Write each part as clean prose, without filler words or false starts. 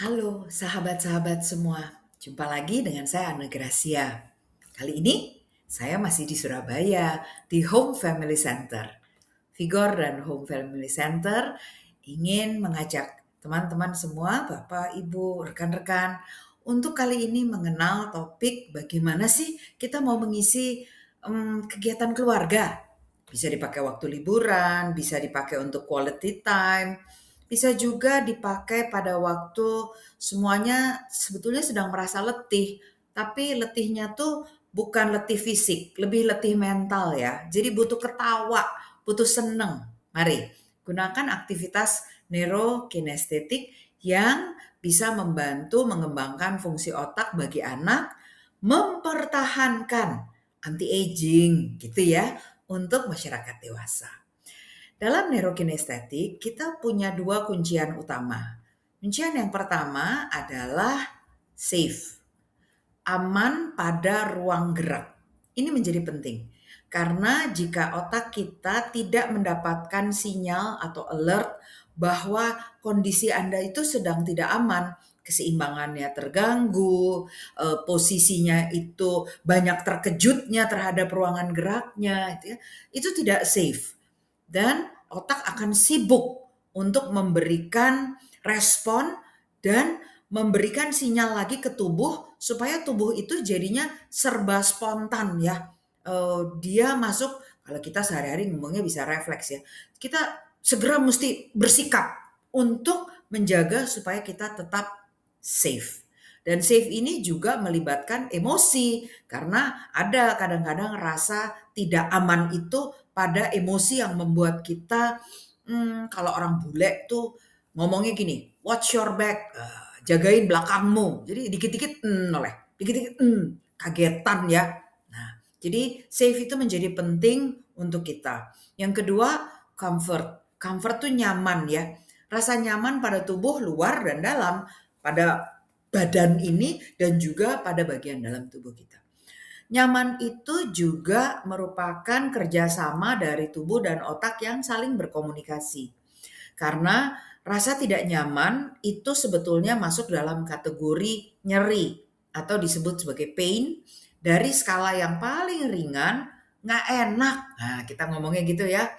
Halo sahabat-sahabat semua, jumpa lagi dengan saya Anne Gracia. Kali ini saya masih di Surabaya, di Home Family Center. Vigor dan Home Family Center ingin mengajak teman-teman semua, Bapak, Ibu, rekan-rekan, untuk kali ini mengenal topik bagaimana sih kita mau mengisi kegiatan keluarga. Bisa dipakai waktu liburan, bisa dipakai untuk quality time, bisa juga dipakai pada waktu semuanya sebetulnya sedang merasa letih, tapi letihnya tuh bukan letih fisik, lebih letih mental ya. Jadi butuh ketawa, butuh seneng. Mari gunakan aktivitas neurokinestetik yang bisa membantu mengembangkan fungsi otak bagi anak, mempertahankan anti-aging gitu ya untuk masyarakat dewasa. Dalam neurokinestetik, kita punya dua kuncian utama. Kuncian yang pertama adalah safe, aman pada ruang gerak. Ini menjadi penting karena jika otak kita tidak mendapatkan sinyal atau alert bahwa kondisi Anda itu sedang tidak aman, keseimbangannya terganggu, posisinya itu banyak terkejutnya terhadap ruangan geraknya, itu tidak safe. Dan otak akan sibuk untuk memberikan respon dan memberikan sinyal lagi ke tubuh supaya tubuh itu jadinya serba spontan ya. Dia masuk, kalau kita sehari-hari ngomongnya bisa refleks ya. Kita segera mesti bersikap untuk menjaga supaya kita tetap safe. Dan safe ini juga melibatkan emosi karena ada kadang-kadang rasa tidak aman itu pada emosi yang membuat kita kalau orang bule tuh ngomongnya gini, watch your back, jagain belakangmu. Jadi dikit-dikit oleh, dikit-dikit kagetan ya. Nah, jadi safe itu menjadi penting untuk kita. Yang kedua, comfort. Comfort tuh nyaman ya. Rasa nyaman pada tubuh luar dan dalam, pada badan ini dan juga pada bagian dalam tubuh kita. Nyaman itu juga merupakan kerjasama dari tubuh dan otak yang saling berkomunikasi. Karena rasa tidak nyaman itu sebetulnya masuk dalam kategori nyeri atau disebut sebagai pain dari skala yang paling ringan, nggak enak. Nah, kita ngomongnya gitu ya.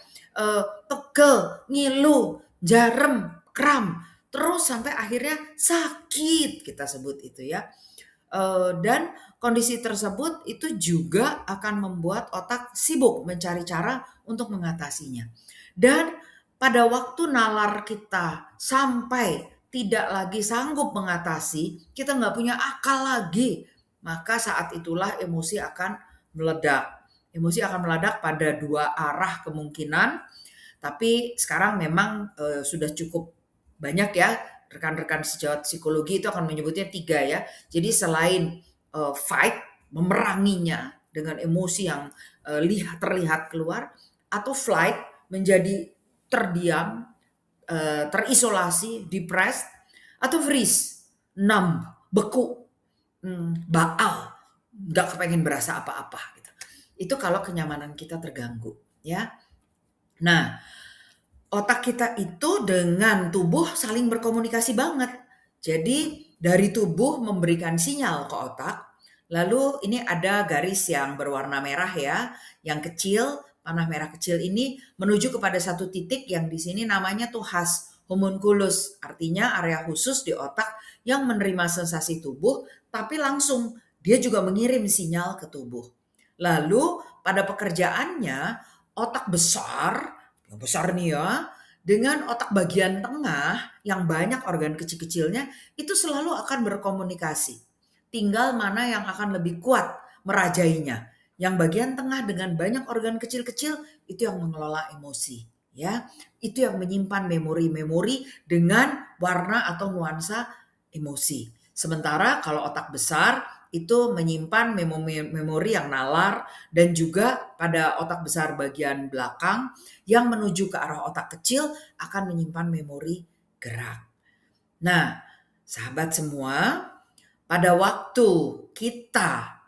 Pegel, ngilu, jarem, kram, terus sampai akhirnya sakit kita sebut itu ya. Dan kondisi tersebut itu juga akan membuat otak sibuk mencari cara untuk mengatasinya. Dan pada waktu nalar kita sampai tidak lagi sanggup mengatasi, kita nggak punya akal lagi, maka saat itulah emosi akan meledak. Emosi akan meledak pada dua arah kemungkinan, tapi sekarang memang sudah cukup banyak ya rekan-rekan sejawat psikologi itu akan menyebutnya tiga ya. Jadi selain fight, memeranginya dengan emosi yang terlihat keluar, atau flight, menjadi terdiam, terisolasi, depressed, atau freeze, numb, beku, baal, nggak kepengen berasa apa-apa gitu. Itu kalau kenyamanan kita terganggu ya. Nah, otak kita itu dengan tubuh saling berkomunikasi banget. Jadi dari tubuh memberikan sinyal ke otak, lalu ini ada garis yang berwarna merah ya, yang kecil, panah merah kecil ini menuju kepada satu titik yang di sini namanya tuh has homunculus, artinya area khusus di otak yang menerima sensasi tubuh, tapi langsung dia juga mengirim sinyal ke tubuh. Lalu pada pekerjaannya otak besar, yang besar nih ya, dengan otak bagian tengah yang banyak organ kecil-kecilnya itu selalu akan berkomunikasi. Tinggal mana yang akan lebih kuat merajainya. Yang bagian tengah dengan banyak organ kecil-kecil itu yang mengelola emosi, ya. Itu yang menyimpan memori-memori dengan warna atau nuansa emosi. Sementara kalau otak besar itu menyimpan memori yang nalar dan juga pada otak besar bagian belakang yang menuju ke arah otak kecil akan menyimpan memori gerak. Nah, sahabat semua, pada waktu kita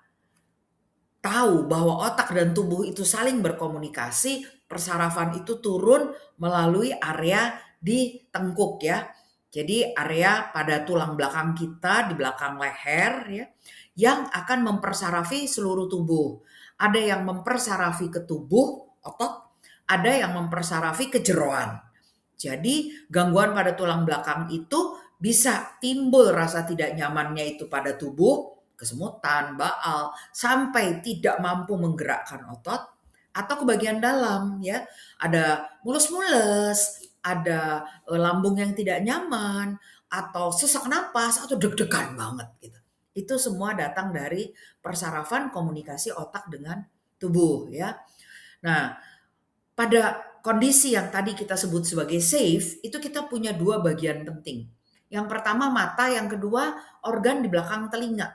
tahu bahwa otak dan tubuh itu saling berkomunikasi, persarafan itu turun melalui area di tengkuk ya. Jadi area pada tulang belakang kita di belakang leher ya, yang akan mempersarafi seluruh tubuh. Ada yang mempersarafi ke tubuh, otot, ada yang mempersarafi ke jeroan. Jadi gangguan pada tulang belakang itu bisa timbul rasa tidak nyamannya itu pada tubuh, kesemutan, baal, sampai tidak mampu menggerakkan otot, atau ke bagian dalam ya, ada mules-mules, ada lambung yang tidak nyaman, atau sesak napas, atau deg-degan banget gitu. Itu semua datang dari persarafan komunikasi otak dengan tubuh ya. Nah, pada kondisi yang tadi kita sebut sebagai safe, itu kita punya dua bagian penting. Yang pertama mata, yang kedua organ di belakang telinga.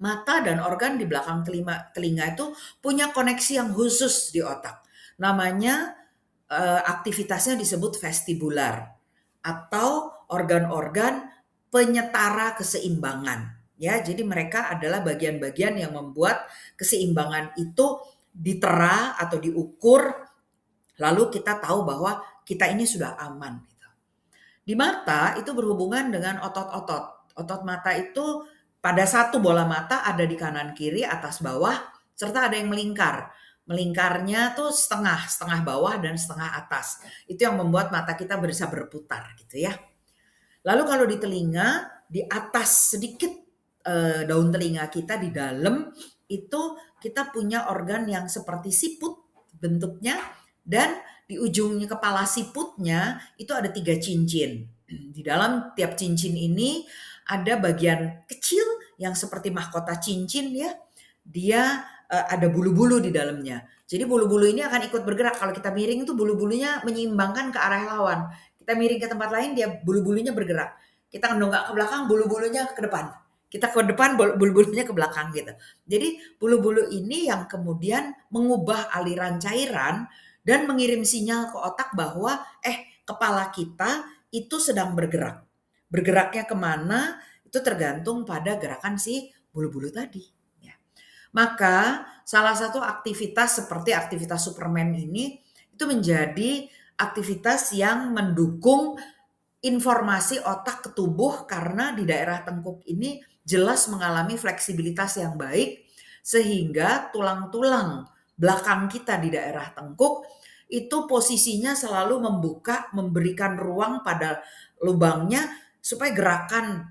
Mata dan organ di belakang telinga itu punya koneksi yang khusus di otak. Namanya aktivitasnya disebut vestibular atau organ-organ penyetara keseimbangan. Ya, jadi mereka adalah bagian-bagian yang membuat keseimbangan itu ditera atau diukur, lalu kita tahu bahwa kita ini sudah aman. Gitu. Di mata itu berhubungan dengan otot-otot. Otot mata itu pada satu bola mata ada di kanan kiri, atas bawah, serta ada yang melingkar. Melingkarnya tuh setengah bawah dan setengah atas. Itu yang membuat mata kita bisa berputar gitu ya. Lalu kalau di telinga, di atas sedikit daun telinga kita di dalam itu kita punya organ yang seperti siput bentuknya, dan di ujungnya kepala siputnya itu ada 3 cincin. Di dalam tiap cincin ini ada bagian kecil yang seperti mahkota cincin ya. Dia ada bulu-bulu di dalamnya. Jadi bulu-bulu ini akan ikut bergerak. Kalau kita miring itu bulu-bulunya menyeimbangkan ke arah lawan. Kita miring ke tempat lain, dia bulu-bulunya bergerak. Kita nongak ke belakang, bulu-bulunya ke depan. Kita ke depan, bulu-bulunya ke belakang gitu. Jadi bulu-bulu ini yang kemudian mengubah aliran cairan dan mengirim sinyal ke otak bahwa kepala kita itu sedang bergerak. Bergeraknya kemana itu tergantung pada gerakan si bulu-bulu tadi. Ya. Maka salah satu aktivitas seperti aktivitas Superman ini itu menjadi aktivitas yang mendukung informasi otak ke tubuh, karena di daerah tengkuk ini jelas mengalami fleksibilitas yang baik sehingga tulang-tulang belakang kita di daerah tengkuk itu posisinya selalu membuka, memberikan ruang pada lubangnya supaya gerakan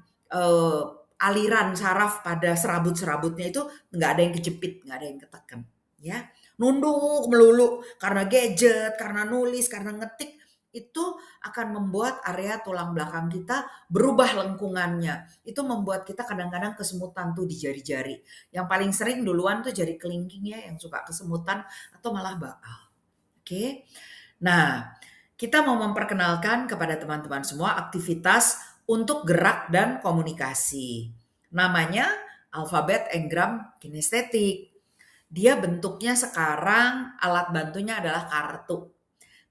aliran saraf pada serabut-serabutnya itu nggak ada yang kejepit, nggak ada yang ketekan. Ya, nunduk melulu karena gadget, karena nulis, karena ngetik, itu akan membuat area tulang belakang kita berubah lengkungannya. Itu membuat kita kadang-kadang kesemutan tuh di jari-jari. Yang paling sering duluan tuh jari kelingking ya, yang suka kesemutan atau malah baal. Oke. Nah, kita mau memperkenalkan kepada teman-teman semua aktivitas untuk gerak dan komunikasi. Namanya alfabet engram kinestetik. Dia bentuknya sekarang alat bantunya adalah kartu.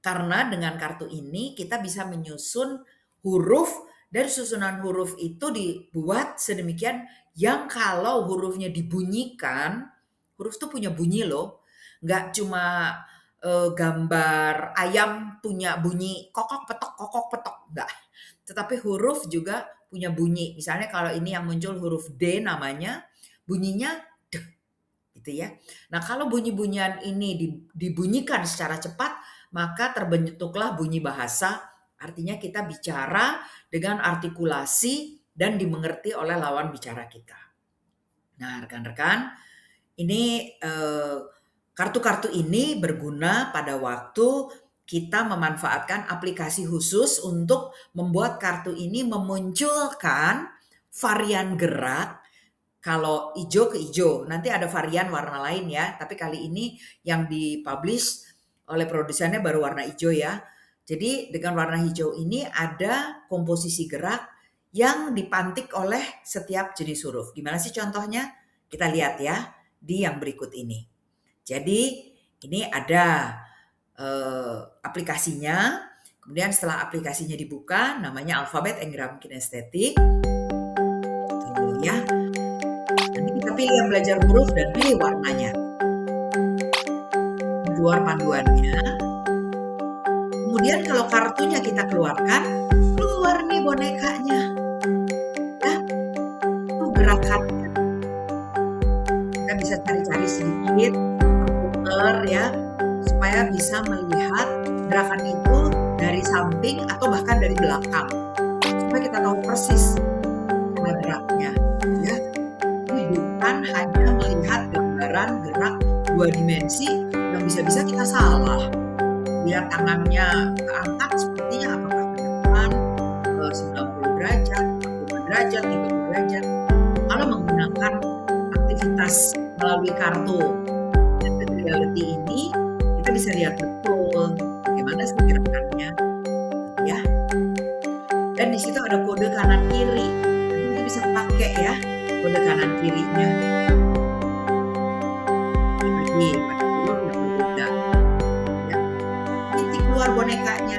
Karena dengan kartu ini kita bisa menyusun huruf, dan susunan huruf itu dibuat sedemikian yang kalau hurufnya dibunyikan, huruf tuh punya bunyi loh. Nggak cuma gambar ayam punya bunyi kokok petok, enggak. Tetapi huruf juga punya bunyi. Misalnya kalau ini yang muncul huruf D namanya, bunyinya D gitu ya. Nah, kalau bunyi-bunyian ini dibunyikan secara cepat, maka terbentuklah bunyi bahasa. Artinya kita bicara dengan artikulasi dan dimengerti oleh lawan bicara kita. Nah, rekan-rekan, ini kartu-kartu ini berguna pada waktu kita memanfaatkan aplikasi khusus untuk membuat kartu ini memunculkan varian gerak. Kalau hijau ke hijau, nanti ada varian warna lain ya. Tapi kali ini yang dipublish oleh produsennya baru warna hijau ya. Jadi dengan warna hijau ini ada komposisi gerak yang dipantik oleh setiap jenis huruf. Gimana sih contohnya? Kita lihat ya di yang berikut ini. Jadi ini ada aplikasinya. Kemudian setelah aplikasinya dibuka, namanya alfabet engram kinestetik. Tuh ya. Nanti kita pilih yang belajar huruf dan pilih warnanya. Keluar panduannya. Kemudian kalau kartunya kita keluarkan, keluar nih bonekanya. Ya, itu gerakannya. Kita bisa cari-cari sedikit, putar ya, supaya bisa melihat gerakan itu dari samping atau bahkan dari belakang. Supaya kita tahu persis cara geraknya. Ya, ini bukan hanya melihat gambaran gerak 2 dimensi yang bisa-bisa kita salah. Lihat tangannya keangkat sepertinya apakah ke depan, 90 derajat, 45 derajat, 30 derajat. Kalau menggunakan aktivitas melalui kartu augmented reality ini, kita bisa lihat betul bagaimana sih gerakannya, ya. Dan di situ ada kode kanan kiri. Nanti kita bisa pakai ya kode kanan kirinya. Lagi pada huruf yang berbeda. Ya. Titik keluar bonekanya.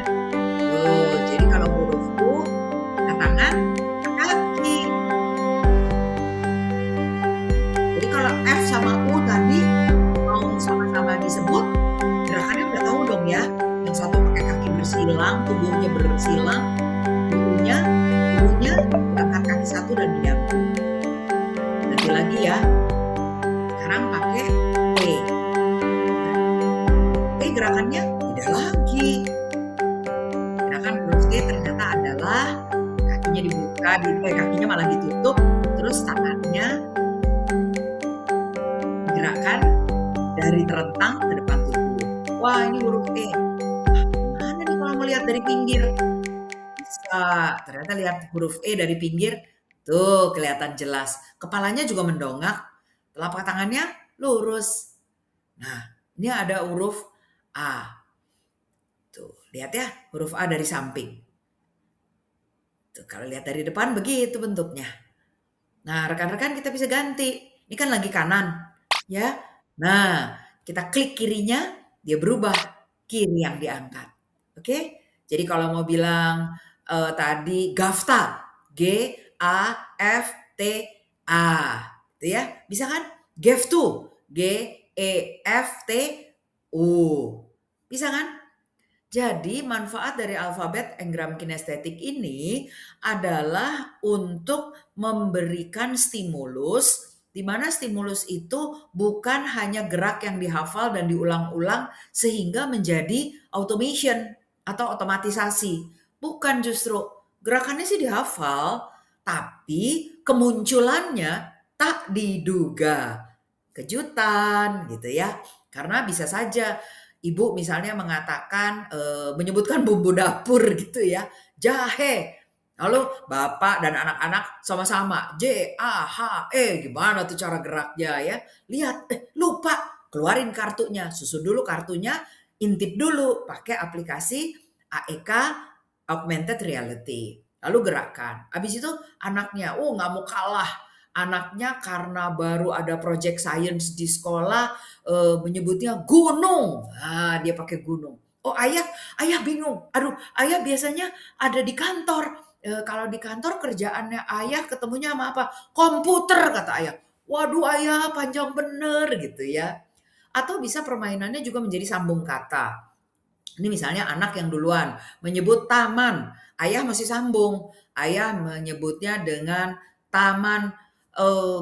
Tuh, jadi kalau huruf U, ke tangan, ke kaki. Jadi kalau F sama U tadi mau sama-sama disebut, gerakannya udah tahu dong ya. Yang satu pakai kaki bersilang, tubuhnya bersilang, tubuhnya angkat kaki satu dan diam. Nanti lagi ya. Sekarang pakai T. T gerakannya beda lagi. Gerakan huruf T ternyata adalah kakinya dibuka, kakinya malah ditutup, terus tangannya gerakan dari terentang ke depan tubuh. Wah, ini huruf T. Mana nih kalau melihat dari pinggir? Bisa. Ternyata lihat huruf E dari pinggir, tuh kelihatan jelas. Kepalanya juga mendongak, telapak tangannya lurus. Nah, ini ada huruf A. Tuh, lihat ya, huruf A dari samping. Tuh, kalau lihat dari depan begitu bentuknya. Nah, rekan-rekan kita bisa ganti. Ini kan lagi kanan, ya. Nah, kita klik kirinya, dia berubah kiri yang diangkat. Oke? Jadi kalau mau bilang tadi GAFTA, G-A-F-T-A, gitu ya. Bisa kan? GEFTU, G-E-F-T-U. Bisa kan? Jadi manfaat dari alfabet engram kinestetik ini adalah untuk memberikan stimulus, di mana stimulus itu bukan hanya gerak yang dihafal dan diulang-ulang sehingga menjadi automation atau otomatisasi. Bukan, justru gerakannya sih dihafal, tapi kemunculannya tak diduga. Kejutan gitu ya. Karena bisa saja ibu misalnya mengatakan, menyebutkan bumbu dapur gitu ya, jahe. Lalu bapak dan anak-anak sama-sama, J-A-H-E, gimana tuh cara geraknya ya. Lihat, lupa, keluarin kartunya, susun dulu kartunya, intip dulu pakai aplikasi AEK, Augmented Reality. Lalu gerakan. Habis itu anaknya, nggak mau kalah. Anaknya karena baru ada project science di sekolah, menyebutnya gunung. Nah, dia pakai gunung. Oh, ayah bingung. Aduh, ayah biasanya ada di kantor. Kalau di kantor kerjaannya ayah ketemunya sama apa? Komputer, kata ayah. Waduh, ayah panjang bener gitu ya. Atau bisa permainannya juga menjadi sambung kata. Ini misalnya anak yang duluan menyebut taman, ayah masih sambung. Ayah menyebutnya dengan taman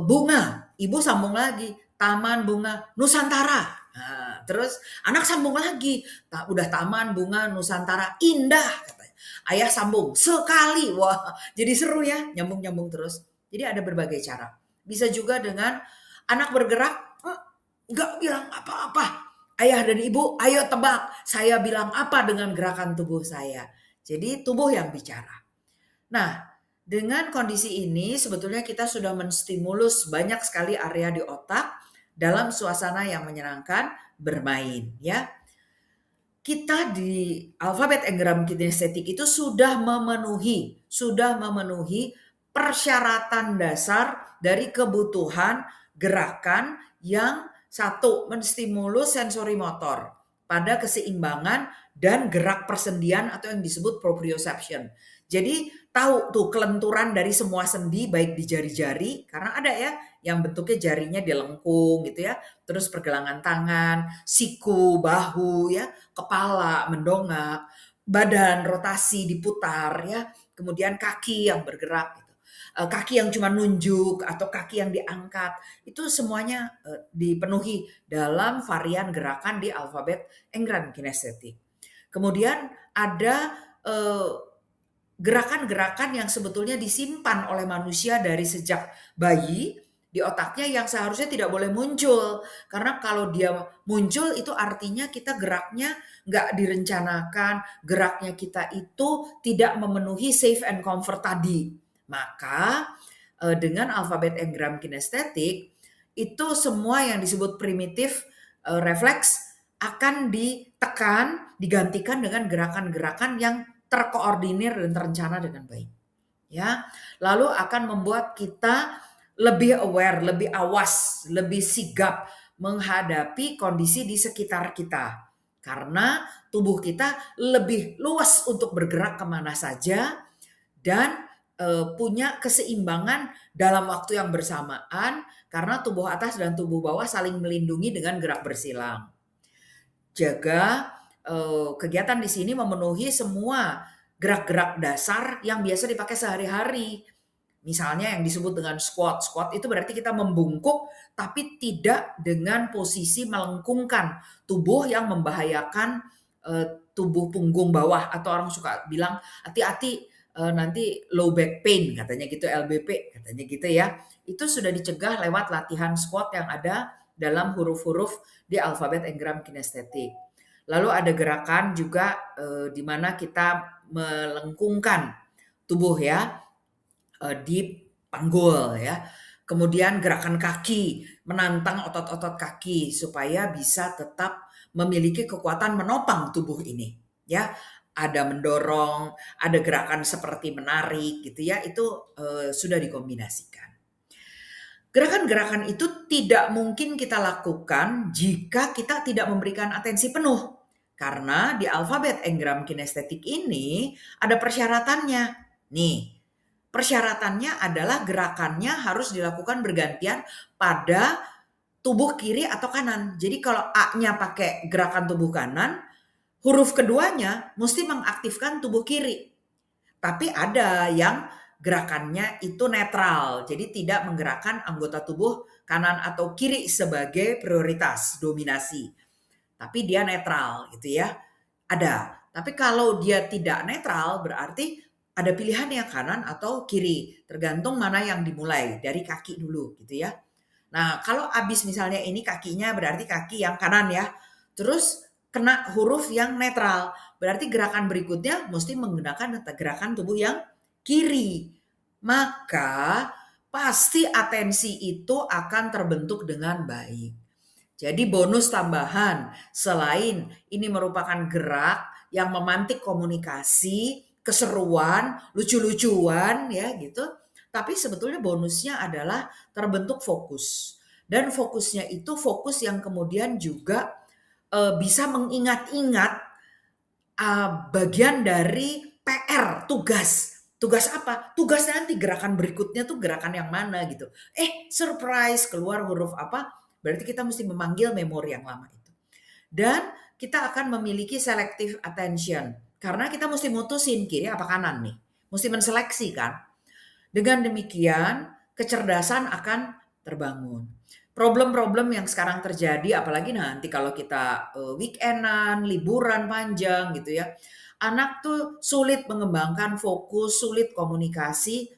bunga, ibu sambung lagi, taman bunga Nusantara. Nah, terus anak sambung lagi, udah taman bunga Nusantara indah katanya. Ayah sambung sekali, wah jadi seru ya, nyambung-nyambung terus. Jadi ada berbagai cara. Bisa juga dengan anak bergerak, nggak bilang apa-apa. Ayah dan ibu, ayo tebak, saya bilang apa dengan gerakan tubuh saya. Jadi tubuh yang bicara. Nah, dengan kondisi ini sebetulnya kita sudah menstimulus banyak sekali area di otak dalam suasana yang menyenangkan bermain ya. Kita di alfabet engram kinestetik itu sudah memenuhi persyaratan dasar dari kebutuhan gerakan yang satu, menstimulus sensori motor pada keseimbangan dan gerak persendian atau yang disebut proprioception. Jadi tahu tuh kelenturan dari semua sendi baik di jari-jari, karena ada ya yang bentuknya jarinya dilengkung gitu ya, terus pergelangan tangan, siku, bahu ya, kepala mendongak, badan rotasi diputar ya, kemudian kaki yang bergerak gitu. Kaki yang cuma nunjuk atau kaki yang diangkat, itu semuanya dipenuhi dalam varian gerakan di alfabet engram kinestetik. Kemudian ada gerakan-gerakan yang sebetulnya disimpan oleh manusia dari sejak bayi di otaknya yang seharusnya tidak boleh muncul. Karena kalau dia muncul itu artinya kita geraknya nggak direncanakan, geraknya kita itu tidak memenuhi safe and comfort tadi. Maka dengan alfabet engram kinestetik itu semua yang disebut primitif refleks akan ditekan, digantikan dengan gerakan-gerakan yang terkoordinir dan terencana dengan baik. Ya, lalu akan membuat kita lebih aware, lebih awas, lebih sigap menghadapi kondisi di sekitar kita. Karena tubuh kita lebih luas untuk bergerak kemana saja dan punya keseimbangan dalam waktu yang bersamaan karena tubuh atas dan tubuh bawah saling melindungi dengan gerak bersilang. Jaga kegiatan di sini memenuhi semua gerak-gerak dasar yang biasa dipakai sehari-hari. Misalnya yang disebut dengan squat. Squat itu berarti kita membungkuk tapi tidak dengan posisi melengkungkan tubuh yang membahayakan tubuh punggung bawah atau orang suka bilang hati-hati nanti low back pain katanya gitu, LBP katanya gitu ya. Itu sudah dicegah lewat latihan squat yang ada dalam huruf-huruf di alfabet engram kinestetik. Lalu ada gerakan juga di mana kita melengkungkan tubuh ya di panggul ya. Kemudian gerakan kaki, menantang otot-otot kaki supaya bisa tetap memiliki kekuatan menopang tubuh ini ya. Ada mendorong, ada gerakan seperti menarik gitu ya. Itu sudah dikombinasikan. Gerakan-gerakan itu tidak mungkin kita lakukan jika kita tidak memberikan atensi penuh. Karena di alfabet engram kinestetik ini ada persyaratannya. Nih, persyaratannya adalah gerakannya harus dilakukan bergantian pada tubuh kiri atau kanan. Jadi kalau A-nya pakai gerakan tubuh kanan, huruf keduanya mesti mengaktifkan tubuh kiri. Tapi ada yang gerakannya itu netral, jadi tidak menggerakkan anggota tubuh kanan atau kiri sebagai prioritas dominasi. Tapi dia netral gitu ya. Ada. Tapi kalau dia tidak netral berarti ada pilihan yang kanan atau kiri, tergantung mana yang dimulai dari kaki dulu gitu ya. Nah, kalau habis misalnya ini kakinya berarti kaki yang kanan ya. Terus kena huruf yang netral, berarti gerakan berikutnya mesti menggunakan gerakan tubuh yang kiri. Maka pasti atensi itu akan terbentuk dengan baik. Jadi bonus tambahan selain ini merupakan gerak yang memantik komunikasi, keseruan, lucu-lucuan ya gitu. Tapi sebetulnya bonusnya adalah terbentuk fokus. Dan fokusnya itu fokus yang kemudian juga bisa mengingat-ingat bagian dari PR, tugas. Tugas apa? Tugas nanti gerakan berikutnya tuh gerakan yang mana gitu. Surprise, keluar huruf apa, berarti kita mesti memanggil memori yang lama itu. Dan kita akan memiliki selective attention. Karena kita mesti mutusin kiri apa kanan nih. Mesti menseleksi kan. Dengan demikian, kecerdasan akan terbangun. Problem-problem yang sekarang terjadi, apalagi nanti kalau kita weekendan, liburan panjang gitu ya. Anak tuh sulit mengembangkan fokus, sulit komunikasi,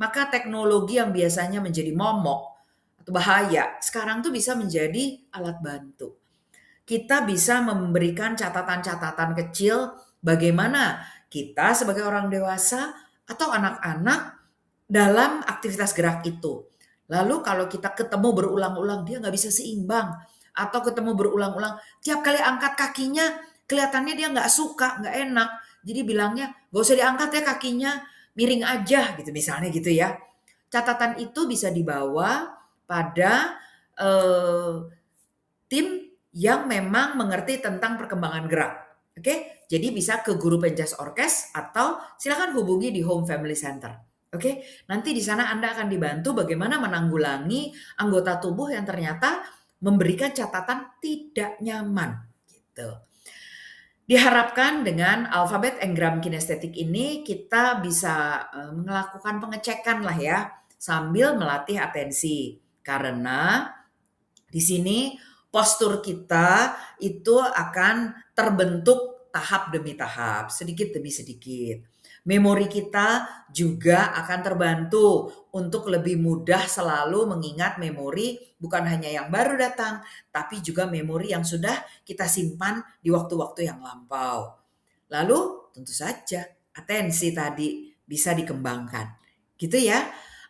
maka teknologi yang biasanya menjadi momok atau bahaya, sekarang tuh bisa menjadi alat bantu. Kita bisa memberikan catatan-catatan kecil bagaimana kita sebagai orang dewasa atau anak-anak dalam aktivitas gerak itu. Lalu kalau kita ketemu berulang-ulang dia nggak bisa seimbang atau ketemu berulang-ulang tiap kali angkat kakinya kelihatannya dia nggak suka, nggak enak. Jadi bilangnya gak usah diangkat ya kakinya, miring aja gitu misalnya gitu ya. Catatan itu bisa dibawa pada tim yang memang mengerti tentang perkembangan gerak. Oke, jadi bisa ke guru penjas orkes atau silakan hubungi di Home Family Center. Oke, nanti di sana Anda akan dibantu bagaimana menanggulangi anggota tubuh yang ternyata memberikan catatan tidak nyaman gitu. Diharapkan dengan alfabet engram kinestetik ini kita bisa melakukan pengecekan lah ya sambil melatih atensi. Karena di sini postur kita itu akan terbentuk tahap demi tahap, sedikit demi sedikit. Memori kita juga akan terbantu untuk lebih mudah selalu mengingat memori bukan hanya yang baru datang, tapi juga memori yang sudah kita simpan di waktu-waktu yang lampau. Lalu tentu saja atensi tadi bisa dikembangkan. Gitu ya.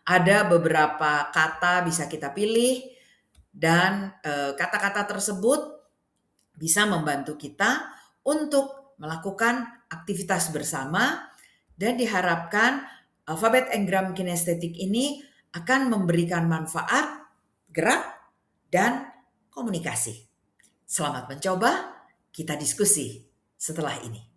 Ada beberapa kata bisa kita pilih dan kata-kata tersebut bisa membantu kita untuk melakukan aktivitas bersama dan diharapkan alfabet engram kinestetik ini akan memberikan manfaat, gerak, dan komunikasi. Selamat mencoba, kita diskusi setelah ini.